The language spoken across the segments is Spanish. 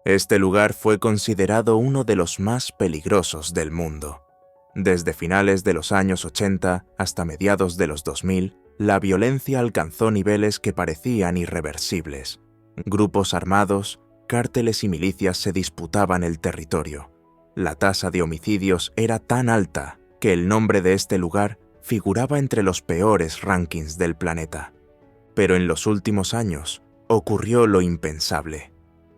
Este lugar fue considerado uno de los más peligrosos del mundo. Desde finales de los años 80 hasta mediados de los 2000, la violencia alcanzó niveles que parecían irreversibles. Grupos armados, cárteles y milicias se disputaban el territorio. La tasa de homicidios era tan alta que el nombre de este lugar figuraba entre los peores rankings del planeta. Pero en los últimos años ocurrió lo impensable.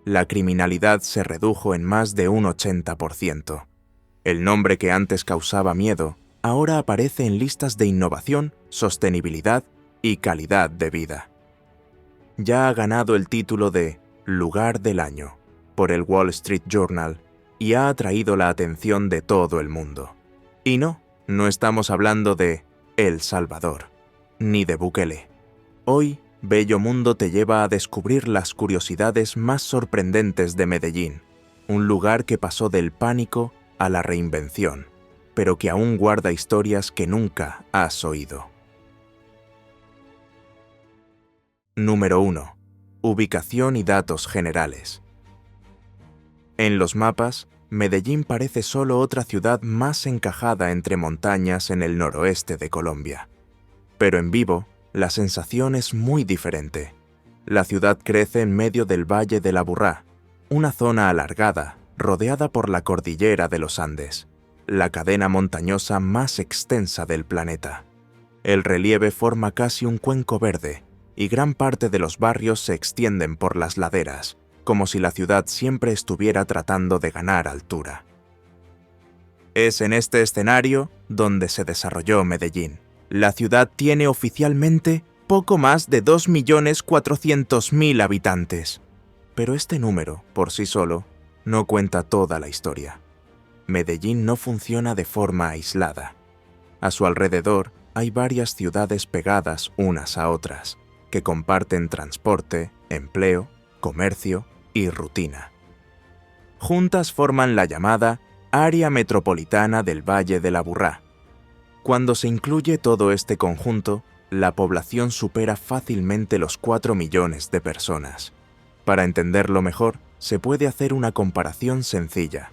La criminalidad se redujo en más de un 80%. El nombre que antes causaba miedo ahora aparece en listas de innovación, sostenibilidad y calidad de vida. Ya ha ganado el título de Lugar del Año por el Wall Street Journal y ha atraído la atención de todo el mundo. Y no estamos hablando de El Salvador, ni de Bukele. Hoy, Bello Mundo te lleva a descubrir las curiosidades más sorprendentes de Medellín, un lugar que pasó del pánico a la reinvención, pero que aún guarda historias que nunca has oído. Número 1. Ubicación y datos generales. En los mapas, Medellín parece solo otra ciudad más encajada entre montañas en el noroeste de Colombia. Pero en vivo, la sensación es muy diferente. La ciudad crece en medio del Valle del Aburrá, una zona alargada, rodeada por la cordillera de los Andes, la cadena montañosa más extensa del planeta. El relieve forma casi un cuenco verde, y gran parte de los barrios se extienden por las laderas, como si la ciudad siempre estuviera tratando de ganar altura. Es en este escenario donde se desarrolló Medellín. La ciudad tiene oficialmente poco más de 2.400.000 habitantes. Pero este número, por sí solo, no cuenta toda la historia. Medellín no funciona de forma aislada. A su alrededor hay varias ciudades pegadas unas a otras, que comparten transporte, empleo, comercio y rutina. Juntas forman la llamada Área Metropolitana del Valle del Aburrá. Cuando se incluye todo este conjunto, la población supera fácilmente los 4 millones de personas. Para entenderlo mejor, se puede hacer una comparación sencilla.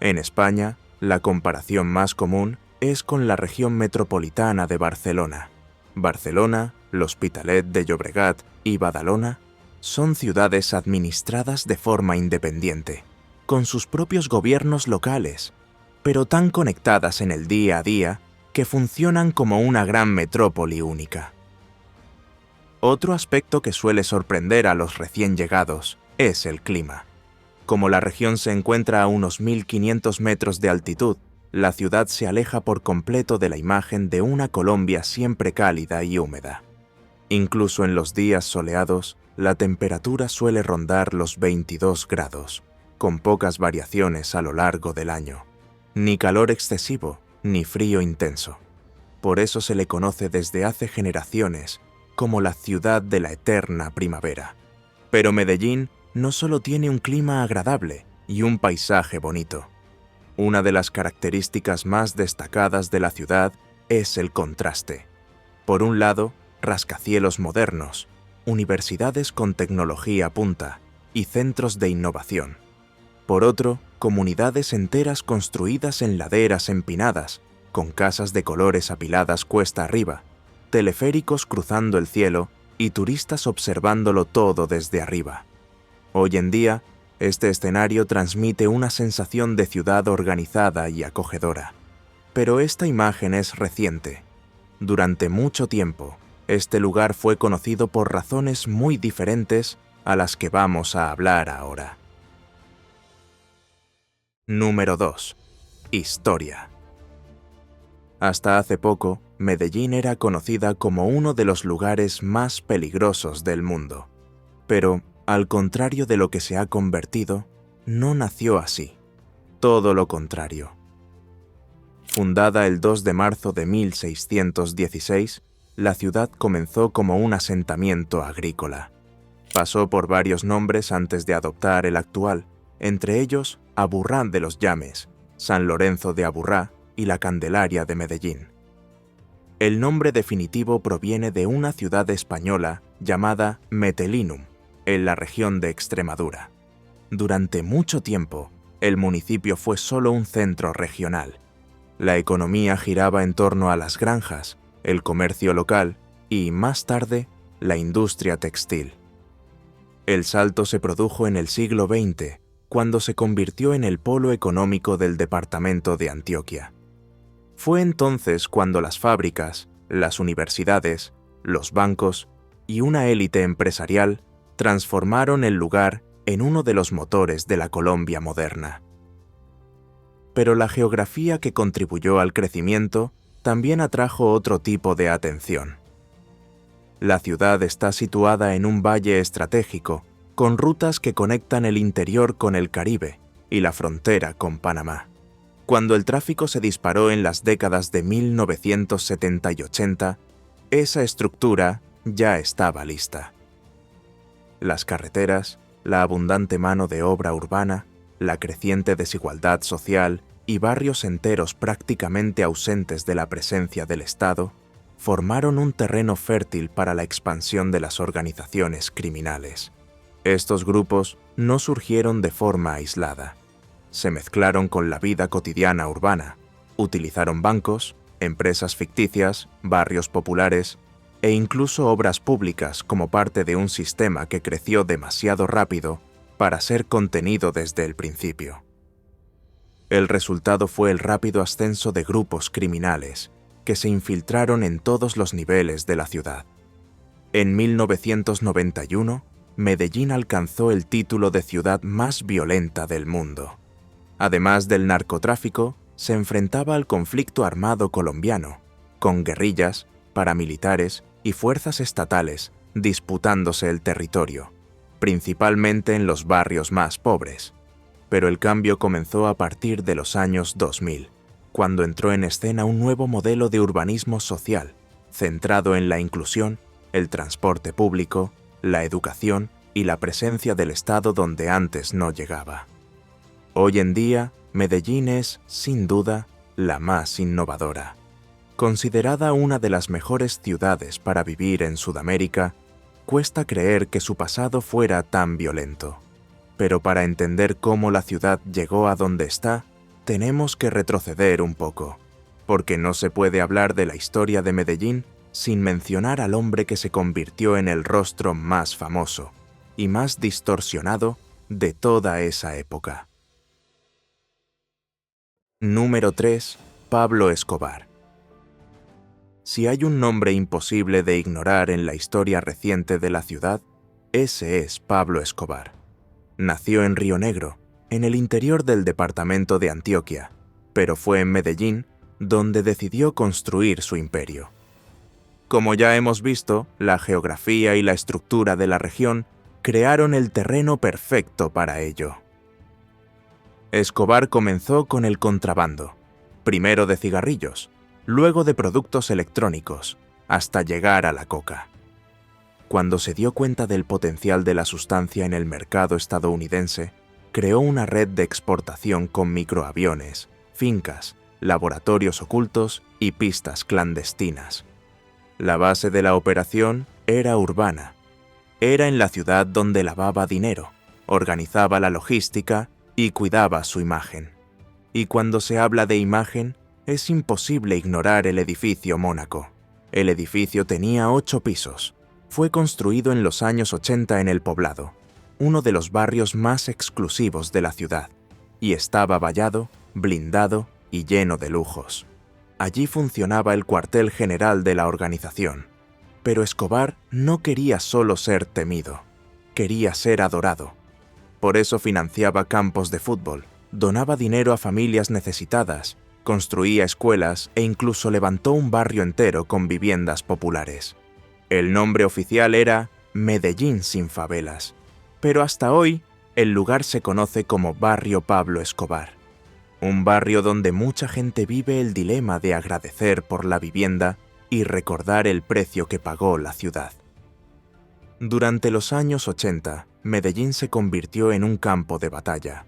En España, la comparación más común es con la región metropolitana de Barcelona. Barcelona, l'Hospitalet de Llobregat y Badalona son ciudades administradas de forma independiente, con sus propios gobiernos locales, pero tan conectadas en el día a día que funcionan como una gran metrópoli única. Otro aspecto que suele sorprender a los recién llegados es el clima. Como la región se encuentra a unos 1.500 metros de altitud, la ciudad se aleja por completo de la imagen de una Colombia siempre cálida y húmeda. Incluso en los días soleados, la temperatura suele rondar los 22 grados, con pocas variaciones a lo largo del año. Ni calor excesivo, ni frío intenso. Por eso se le conoce desde hace generaciones como la ciudad de la eterna primavera. Pero Medellín no solo tiene un clima agradable y un paisaje bonito. Una de las características más destacadas de la ciudad es el contraste. Por un lado, rascacielos modernos, universidades con tecnología punta y centros de innovación. Por otro, comunidades enteras construidas en laderas empinadas, con casas de colores apiladas cuesta arriba, teleféricos cruzando el cielo y turistas observándolo todo desde arriba. Hoy en día, este escenario transmite una sensación de ciudad organizada y acogedora. Pero esta imagen es reciente. Durante mucho tiempo, este lugar fue conocido por razones muy diferentes a las que vamos a hablar ahora. Número 2. Historia. Hasta hace poco, Medellín era conocida como uno de los lugares más peligrosos del mundo. Pero, al contrario de lo que se ha convertido, no nació así. Todo lo contrario. Fundada el 2 de marzo de 1616, la ciudad comenzó como un asentamiento agrícola. Pasó por varios nombres antes de adoptar el actual, entre ellos Aburrá de los Llames, San Lorenzo de Aburrá y la Candelaria de Medellín. El nombre definitivo proviene de una ciudad española llamada Metelinum, en la región de Extremadura. Durante mucho tiempo, el municipio fue solo un centro regional. La economía giraba en torno a las granjas, el comercio local y, más tarde, la industria textil. El salto se produjo en el siglo XX, cuando se convirtió en el polo económico del departamento de Antioquia. Fue entonces cuando las fábricas, las universidades, los bancos y una élite empresarial transformaron el lugar en uno de los motores de la Colombia moderna. Pero la geografía que contribuyó al crecimiento también atrajo otro tipo de atención. La ciudad está situada en un valle estratégico, con rutas que conectan el interior con el Caribe y la frontera con Panamá. Cuando el tráfico se disparó en las décadas de 1970 y 80, esa estructura ya estaba lista. Las carreteras, la abundante mano de obra urbana, la creciente desigualdad social y barrios enteros prácticamente ausentes de la presencia del Estado, formaron un terreno fértil para la expansión de las organizaciones criminales. Estos grupos no surgieron de forma aislada. Se mezclaron con la vida cotidiana urbana, utilizaron bancos, empresas ficticias, barrios populares e incluso obras públicas como parte de un sistema que creció demasiado rápido para ser contenido desde el principio. El resultado fue el rápido ascenso de grupos criminales que se infiltraron en todos los niveles de la ciudad. En 1991, Medellín alcanzó el título de ciudad más violenta del mundo. Además del narcotráfico, se enfrentaba al conflicto armado colombiano, con guerrillas, paramilitares y fuerzas estatales disputándose el territorio, principalmente en los barrios más pobres. Pero el cambio comenzó a partir de los años 2000, cuando entró en escena un nuevo modelo de urbanismo social, centrado en la inclusión, el transporte público, la educación y la presencia del Estado donde antes no llegaba. Hoy en día, Medellín es, sin duda, la más innovadora. Considerada una de las mejores ciudades para vivir en Sudamérica, cuesta creer que su pasado fuera tan violento. Pero para entender cómo la ciudad llegó a donde está, tenemos que retroceder un poco, porque no se puede hablar de la historia de Medellín sin mencionar al hombre que se convirtió en el rostro más famoso y más distorsionado de toda esa época. Número 3. Pablo Escobar. Si hay un nombre imposible de ignorar en la historia reciente de la ciudad, ese es Pablo Escobar. Nació en Río Negro, en el interior del departamento de Antioquia, pero fue en Medellín donde decidió construir su imperio. Como ya hemos visto, la geografía y la estructura de la región crearon el terreno perfecto para ello. Escobar comenzó con el contrabando, primero de cigarrillos, luego de productos electrónicos, hasta llegar a la coca. Cuando se dio cuenta del potencial de la sustancia en el mercado estadounidense, creó una red de exportación con microaviones, fincas, laboratorios ocultos y pistas clandestinas. La base de la operación era urbana. Era en la ciudad donde lavaba dinero, organizaba la logística y cuidaba su imagen. Y cuando se habla de imagen, es imposible ignorar el edificio Mónaco. El edificio tenía 8 pisos. Fue construido en los años 80 en El Poblado, uno de los barrios más exclusivos de la ciudad, y estaba vallado, blindado y lleno de lujos. Allí funcionaba el cuartel general de la organización. Pero Escobar no quería solo ser temido, quería ser adorado. Por eso financiaba campos de fútbol, donaba dinero a familias necesitadas, construía escuelas e incluso levantó un barrio entero con viviendas populares. El nombre oficial era Medellín sin favelas, pero hasta hoy el lugar se conoce como Barrio Pablo Escobar, un barrio donde mucha gente vive el dilema de agradecer por la vivienda y recordar el precio que pagó la ciudad. Durante los años 80, Medellín se convirtió en un campo de batalla.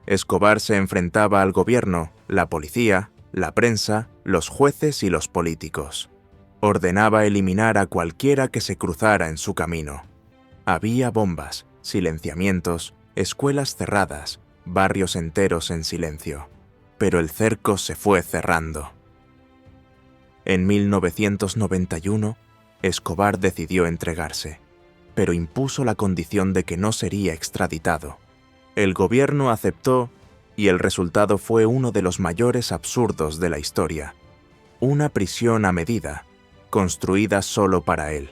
Escobar se enfrentaba al gobierno, la policía, la prensa, los jueces y los políticos. Ordenaba eliminar a cualquiera que se cruzara en su camino. Había bombas, silenciamientos escuelas cerradas, barrios enteros en silencio. Pero el cerco se fue cerrando. En 1991, Escobar decidió entregarse, pero impuso la condición de que no sería extraditado. El gobierno aceptó y el resultado fue uno de los mayores absurdos de la historia. Una prisión a medida, construida solo para él.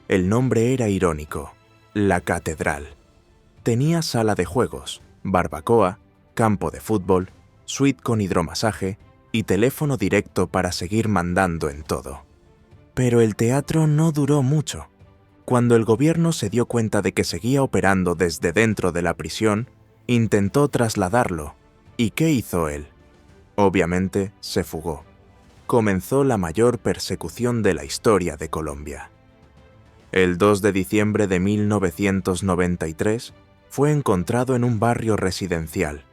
El nombre era irónico, La Catedral. Tenía sala de juegos, barbacoa, campo de fútbol, suite con hidromasaje y teléfono directo para seguir mandando en todo. Pero el teatro no duró mucho. Cuando el gobierno se dio cuenta de que seguía operando desde dentro de la prisión, intentó trasladarlo. ¿Y qué hizo él? Obviamente, se fugó. Comenzó la mayor persecución de la historia de Colombia. El 2 de diciembre de 1993 fue encontrado en un barrio residencial.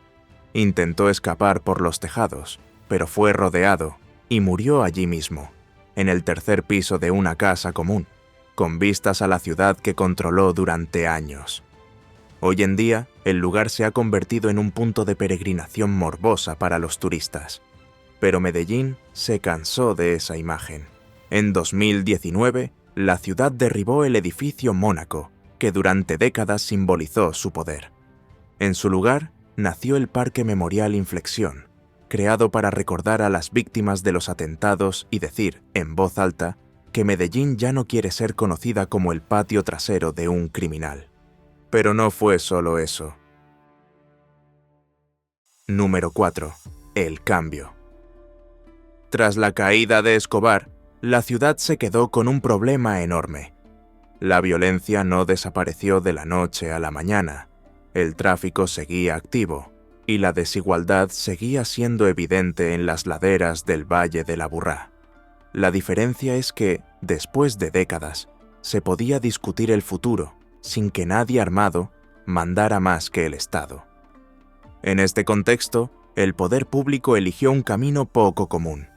Intentó escapar por los tejados, pero fue rodeado y murió allí mismo, en el tercer piso de una casa común, con vistas a la ciudad que controló durante años. Hoy en día, el lugar se ha convertido en un punto de peregrinación morbosa para los turistas. Pero Medellín se cansó de esa imagen. En 2019, la ciudad derribó el edificio Mónaco, que durante décadas simbolizó su poder. En su lugar, nació el Parque Memorial Inflexión, creado para recordar a las víctimas de los atentados y decir, en voz alta, que Medellín ya no quiere ser conocida como el patio trasero de un criminal. Pero no fue solo eso. Número 4. El cambio. Tras la caída de Escobar, la ciudad se quedó con un problema enorme. La violencia no desapareció de la noche a la mañana, el tráfico seguía activo y la desigualdad seguía siendo evidente en las laderas del Valle del Aburrá. La diferencia es que, después de décadas, se podía discutir el futuro sin que nadie armado mandara más que el Estado. En este contexto, el poder público eligió un camino poco común.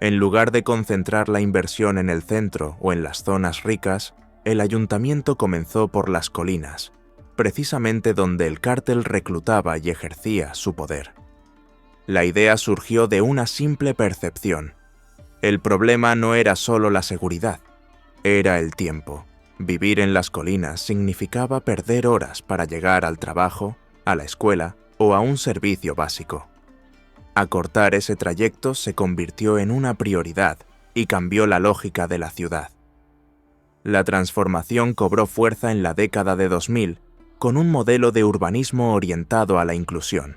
En lugar de concentrar la inversión en el centro o en las zonas ricas, el ayuntamiento comenzó por las colinas, precisamente donde el cártel reclutaba y ejercía su poder. La idea surgió de una simple percepción. El problema no era solo la seguridad, era el tiempo. Vivir en las colinas significaba perder horas para llegar al trabajo, a la escuela o a un servicio básico. Acortar ese trayecto se convirtió en una prioridad y cambió la lógica de la ciudad. La transformación cobró fuerza en la década de 2000 con un modelo de urbanismo orientado a la inclusión.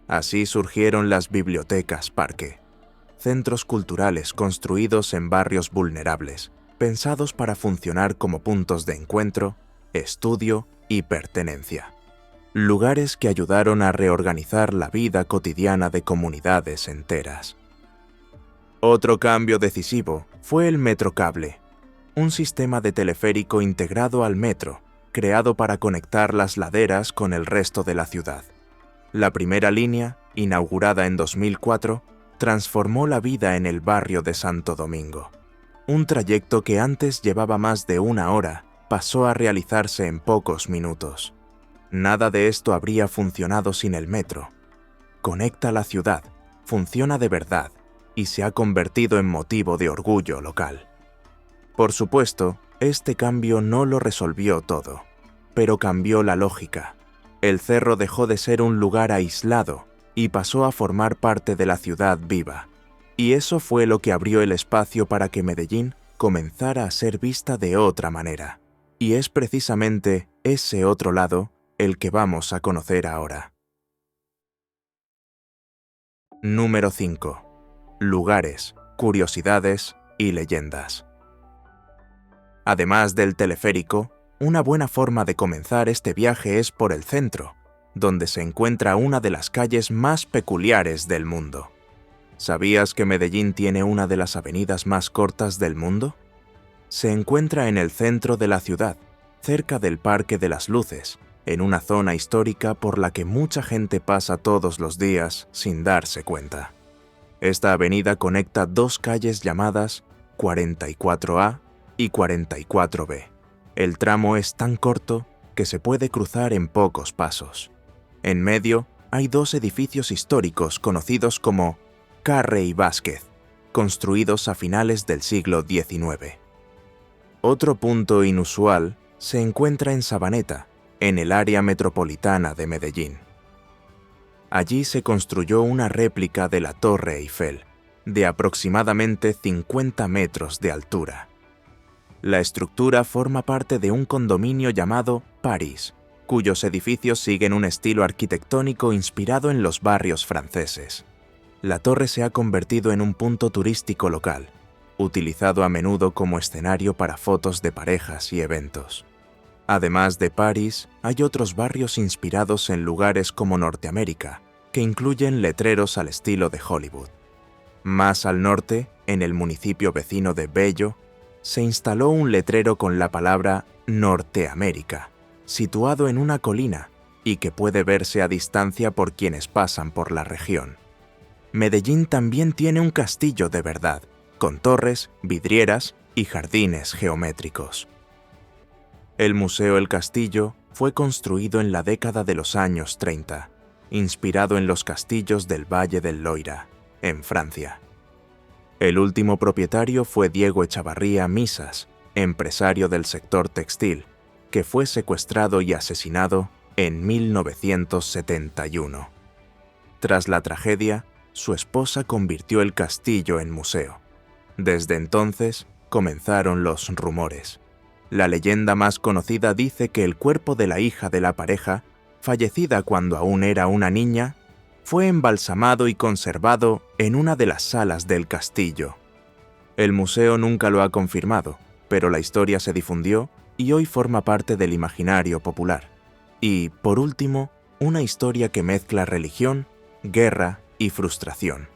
Así surgieron las bibliotecas parque, centros culturales construidos en barrios vulnerables, pensados para funcionar como puntos de encuentro, estudio y pertenencia. Lugares que ayudaron a reorganizar la vida cotidiana de comunidades enteras. Otro cambio decisivo fue el Metrocable, un sistema de teleférico integrado al metro, creado para conectar las laderas con el resto de la ciudad. La primera línea, inaugurada en 2004, transformó la vida en el barrio de Santo Domingo. Un trayecto que antes llevaba más de una hora pasó a realizarse en pocos minutos. Nada de esto habría funcionado sin el metro. Conecta la ciudad, funciona de verdad y se ha convertido en motivo de orgullo local. Por supuesto, este cambio no lo resolvió todo, pero cambió la lógica. El cerro dejó de ser un lugar aislado y pasó a formar parte de la ciudad viva. Y eso fue lo que abrió el espacio para que Medellín comenzara a ser vista de otra manera. Y es precisamente ese otro lado el que vamos a conocer ahora. Número 5. Lugares, curiosidades y leyendas. Además del teleférico, una buena forma de comenzar este viaje es por el centro, donde se encuentra una de las calles más peculiares del mundo. ¿Sabías que Medellín tiene una de las avenidas más cortas del mundo? Se encuentra en el centro de la ciudad, cerca del Parque de las Luces, en una zona histórica por la que mucha gente pasa todos los días sin darse cuenta. Esta avenida conecta dos calles llamadas 44A y 44B. El tramo es tan corto que se puede cruzar en pocos pasos. En medio hay dos edificios históricos conocidos como Carre y Vázquez, construidos a finales del siglo XIX. Otro punto inusual se encuentra en Sabaneta, en el área metropolitana de Medellín. Allí se construyó una réplica de la Torre Eiffel, de aproximadamente 50 metros de altura. La estructura forma parte de un condominio llamado París, cuyos edificios siguen un estilo arquitectónico inspirado en los barrios franceses. La torre se ha convertido en un punto turístico local, utilizado a menudo como escenario para fotos de parejas y eventos. Además de París, hay otros barrios inspirados en lugares como Norteamérica, que incluyen letreros al estilo de Hollywood. Más al norte, en el municipio vecino de Bello, se instaló un letrero con la palabra Norteamérica, situado en una colina y que puede verse a distancia por quienes pasan por la región. Medellín también tiene un castillo de verdad, con torres, vidrieras y jardines geométricos. El Museo El Castillo fue construido en la década de los años 30, inspirado en los castillos del Valle del Loira, en Francia. El último propietario fue Diego Echavarría Misas, empresario del sector textil, que fue secuestrado y asesinado en 1971. Tras la tragedia, su esposa convirtió el castillo en museo. Desde entonces, comenzaron los rumores. La leyenda más conocida dice que el cuerpo de la hija de la pareja, fallecida cuando aún era una niña, fue embalsamado y conservado en una de las salas del castillo. El museo nunca lo ha confirmado, pero la historia se difundió y hoy forma parte del imaginario popular. Y, por último, una historia que mezcla religión, guerra y frustración.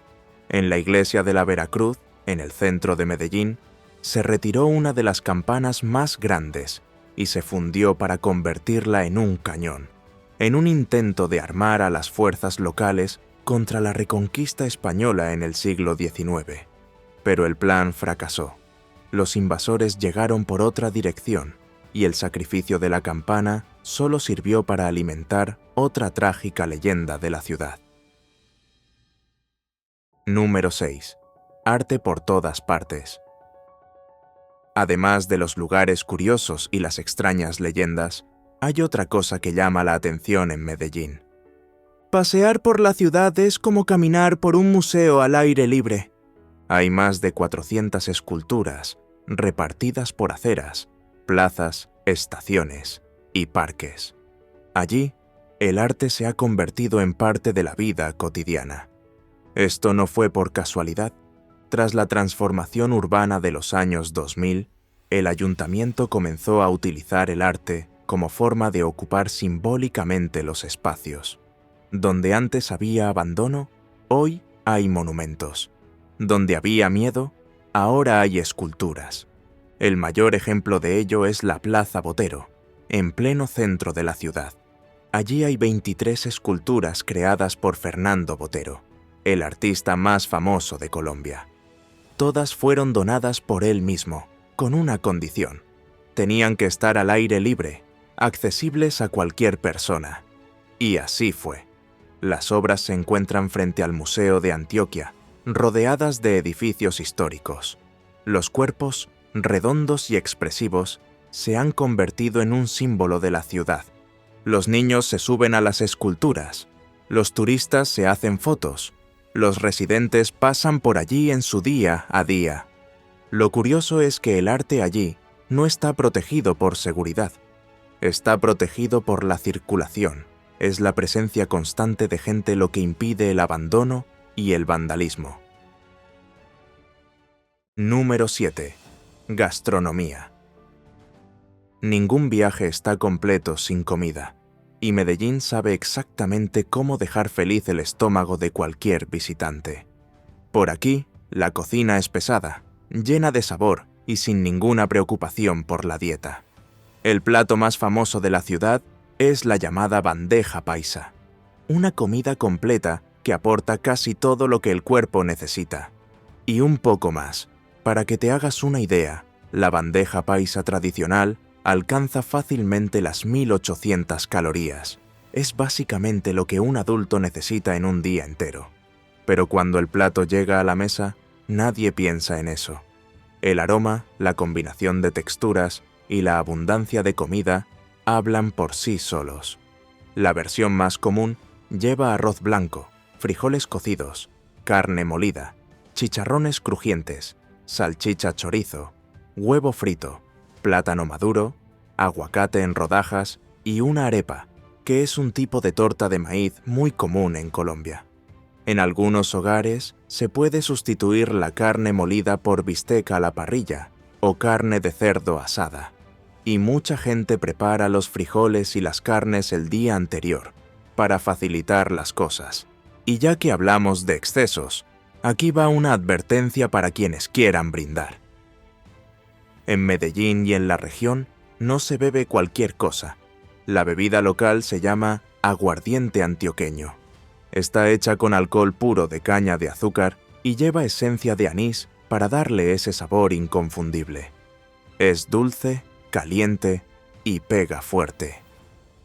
En la iglesia de la Veracruz, en el centro de Medellín, se retiró una de las campanas más grandes y se fundió para convertirla en un cañón, en un intento de armar a las fuerzas locales contra la reconquista española en el siglo XIX. Pero el plan fracasó. Los invasores llegaron por otra dirección y el sacrificio de la campana solo sirvió para alimentar otra trágica leyenda de la ciudad. Número 6. Arte por todas partes. Además de los lugares curiosos y las extrañas leyendas, hay otra cosa que llama la atención en Medellín. Pasear por la ciudad es como caminar por un museo al aire libre. Hay más de 400 esculturas, repartidas por aceras, plazas, estaciones y parques. Allí, el arte se ha convertido en parte de la vida cotidiana. Esto no fue por casualidad. Tras la transformación urbana de los años 2000, el ayuntamiento comenzó a utilizar el arte como forma de ocupar simbólicamente los espacios. Donde antes había abandono, hoy hay monumentos. Donde había miedo, ahora hay esculturas. El mayor ejemplo de ello es la Plaza Botero, en pleno centro de la ciudad. Allí hay 23 esculturas creadas por Fernando Botero, el artista más famoso de Colombia. Todas fueron donadas por él mismo, con una condición. Tenían que estar al aire libre, accesibles a cualquier persona. Y así fue. Las obras se encuentran frente al Museo de Antioquia, rodeadas de edificios históricos. Los cuerpos, redondos y expresivos, se han convertido en un símbolo de la ciudad. Los niños se suben a las esculturas, los turistas se hacen fotos, los residentes pasan por allí en su día a día. Lo curioso es que el arte allí no está protegido por seguridad. Está protegido por la circulación. Es la presencia constante de gente lo que impide el abandono y el vandalismo. Número 7. Gastronomía. Ningún viaje está completo sin comida, y Medellín sabe exactamente cómo dejar feliz el estómago de cualquier visitante. Por aquí, la cocina es pesada, llena de sabor y sin ninguna preocupación por la dieta. El plato más famoso de la ciudad es la llamada bandeja paisa, una comida completa que aporta casi todo lo que el cuerpo necesita. Y un poco más. Para que te hagas una idea, la bandeja paisa tradicional alcanza fácilmente las 1800 calorías. Es básicamente lo que un adulto necesita en un día entero. Pero cuando el plato llega a la mesa, nadie piensa en eso. El aroma, la combinación de texturas y la abundancia de comida hablan por sí solos. La versión más común lleva arroz blanco, frijoles cocidos, carne molida, chicharrones crujientes, salchicha chorizo, huevo frito, plátano maduro, aguacate en rodajas y una arepa, que es un tipo de torta de maíz muy común en Colombia. En algunos hogares se puede sustituir la carne molida por bistec a la parrilla o carne de cerdo asada, y mucha gente prepara los frijoles y las carnes el día anterior para facilitar las cosas. Y ya que hablamos de excesos, aquí va una advertencia para quienes quieran brindar. En Medellín y en la región no se bebe cualquier cosa. La bebida local se llama aguardiente antioqueño. Está hecha con alcohol puro de caña de azúcar y lleva esencia de anís para darle ese sabor inconfundible. Es dulce, caliente y pega fuerte.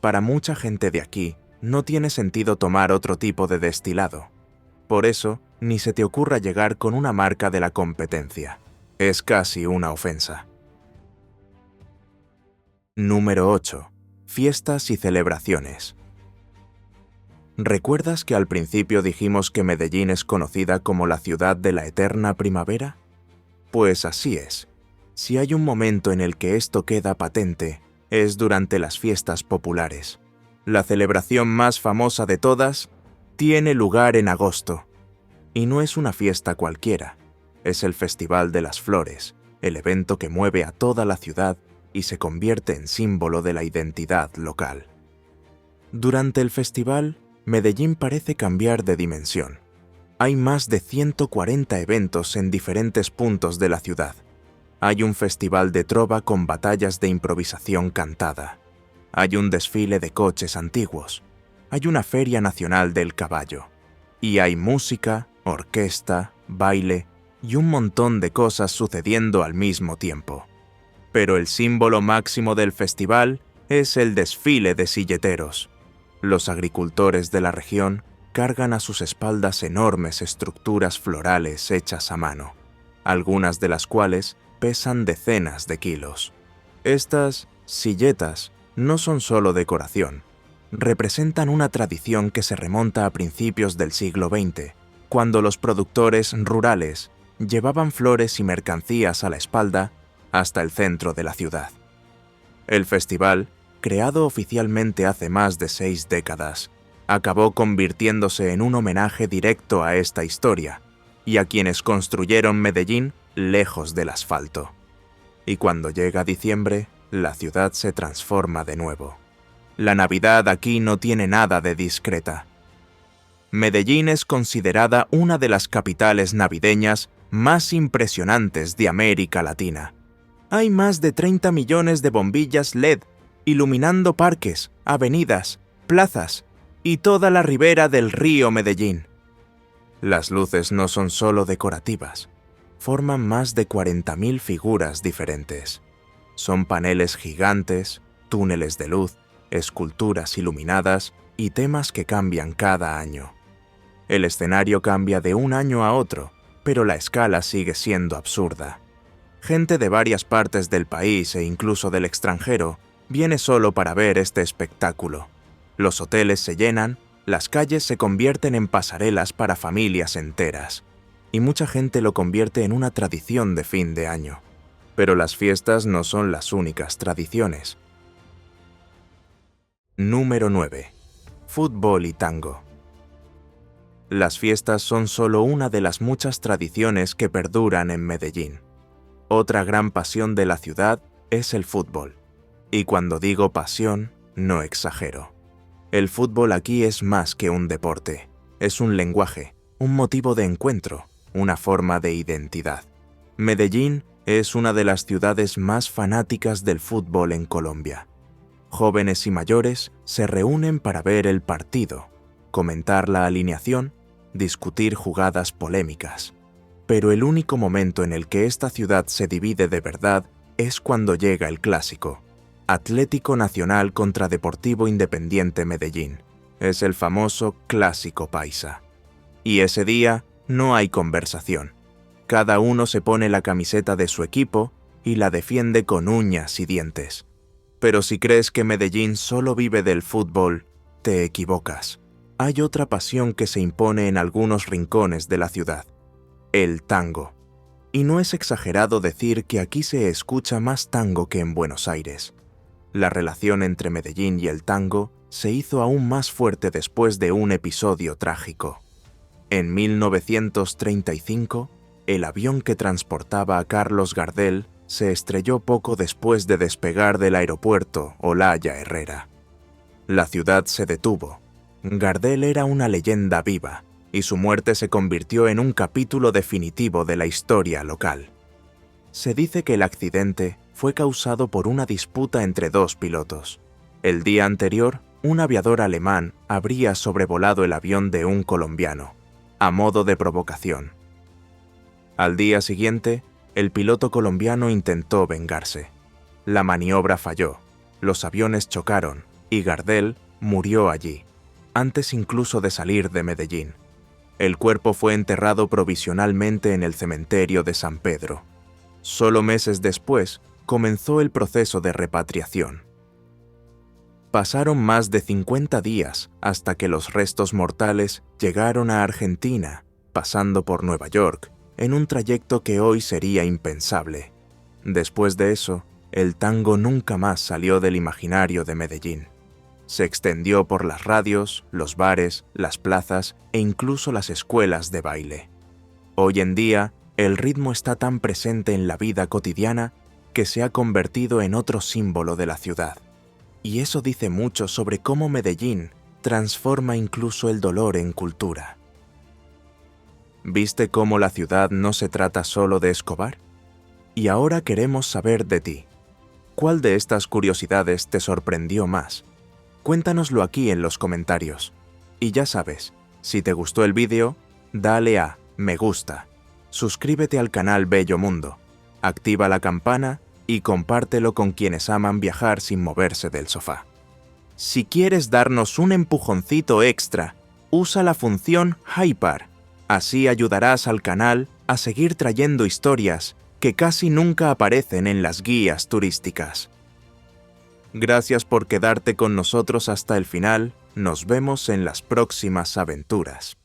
Para mucha gente de aquí, no tiene sentido tomar otro tipo de destilado. Por eso, ni se te ocurra llegar con una marca de la competencia. Es casi una ofensa. Número 8. Fiestas y celebraciones. ¿Recuerdas que al principio dijimos que Medellín es conocida como la ciudad de la eterna primavera? Pues así es. Si hay un momento en el que esto queda patente, es durante las fiestas populares. La celebración más famosa de todas tiene lugar en agosto. Y no es una fiesta cualquiera, es el Festival de las Flores, el evento que mueve a toda la ciudad y se convierte en símbolo de la identidad local. Durante el festival, Medellín parece cambiar de dimensión. Hay más de 140 eventos en diferentes puntos de la ciudad. Hay un festival de trova con batallas de improvisación cantada. Hay un desfile de coches antiguos. Hay una feria nacional del caballo. Y hay música, orquesta, baile y un montón de cosas sucediendo al mismo tiempo. Pero el símbolo máximo del festival es el desfile de silleteros. Los agricultores de la región cargan a sus espaldas enormes estructuras florales hechas a mano, algunas de las cuales pesan decenas de kilos. Estas silletas no son solo decoración, representan una tradición que se remonta a principios del siglo XX, cuando los productores rurales llevaban flores y mercancías a la espalda hasta el centro de la ciudad. El festival, creado oficialmente hace más de 6 décadas, acabó convirtiéndose en un homenaje directo a esta historia y a quienes construyeron Medellín lejos del asfalto. Y cuando llega diciembre, la ciudad se transforma de nuevo. La Navidad aquí no tiene nada de discreta. Medellín es considerada una de las capitales navideñas más impresionantes de América Latina. Hay más de 30 millones de bombillas LED iluminando parques, avenidas, plazas y toda la ribera del río Medellín. Las luces no son solo decorativas, forman más de 40.000 figuras diferentes. Son paneles gigantes, túneles de luz, esculturas iluminadas y temas que cambian cada año. El escenario cambia de un año a otro, pero la escala sigue siendo absurda. Gente de varias partes del país e incluso del extranjero viene solo para ver este espectáculo. Los hoteles se llenan, las calles se convierten en pasarelas para familias enteras, y mucha gente lo convierte en una tradición de fin de año. Pero las fiestas no son las únicas tradiciones. Número 9. Fútbol y tango. Las fiestas son solo una de las muchas tradiciones que perduran en Medellín. Otra gran pasión de la ciudad es el fútbol. Y cuando digo pasión, no exagero. El fútbol aquí es más que un deporte. Es un lenguaje, un motivo de encuentro, una forma de identidad. Medellín es una de las ciudades más fanáticas del fútbol en Colombia. Jóvenes y mayores se reúnen para ver el partido, comentar la alineación, discutir jugadas polémicas. Pero el único momento en el que esta ciudad se divide de verdad es cuando llega el clásico. Atlético Nacional contra Deportivo Independiente Medellín. Es el famoso clásico paisa. Y ese día no hay conversación. Cada uno se pone la camiseta de su equipo y la defiende con uñas y dientes. Pero si crees que Medellín solo vive del fútbol, te equivocas. Hay otra pasión que se impone en algunos rincones de la ciudad: el tango. Y no es exagerado decir que aquí se escucha más tango que en Buenos Aires. La relación entre Medellín y el tango se hizo aún más fuerte después de un episodio trágico. En 1935, el avión que transportaba a Carlos Gardel se estrelló poco después de despegar del aeropuerto Olaya Herrera. La ciudad se detuvo. Gardel era una leyenda viva, y su muerte se convirtió en un capítulo definitivo de la historia local. Se dice que el accidente fue causado por una disputa entre dos pilotos. El día anterior, un aviador alemán habría sobrevolado el avión de un colombiano, a modo de provocación. Al día siguiente, el piloto colombiano intentó vengarse. La maniobra falló, los aviones chocaron y Gardel murió allí, antes incluso de salir de Medellín. El cuerpo fue enterrado provisionalmente en el cementerio de San Pedro. Solo meses después, comenzó el proceso de repatriación. Pasaron más de 50 días hasta que los restos mortales llegaron a Argentina, pasando por Nueva York, en un trayecto que hoy sería impensable. Después de eso, el tango nunca más salió del imaginario de Medellín. Se extendió por las radios, los bares, las plazas e incluso las escuelas de baile. Hoy en día, el ritmo está tan presente en la vida cotidiana que se ha convertido en otro símbolo de la ciudad. Y eso dice mucho sobre cómo Medellín transforma incluso el dolor en cultura. ¿Viste cómo la ciudad no se trata solo de Escobar? Y ahora queremos saber de ti. ¿Cuál de estas curiosidades te sorprendió más? Cuéntanoslo aquí en los comentarios. Y ya sabes, si te gustó el vídeo, dale a me gusta, suscríbete al canal Bello Mundo, activa la campana y compártelo con quienes aman viajar sin moverse del sofá. Si quieres darnos un empujoncito extra, usa la función Hypar. Así ayudarás al canal a seguir trayendo historias que casi nunca aparecen en las guías turísticas. Gracias por quedarte con nosotros hasta el final. Nos vemos en las próximas aventuras.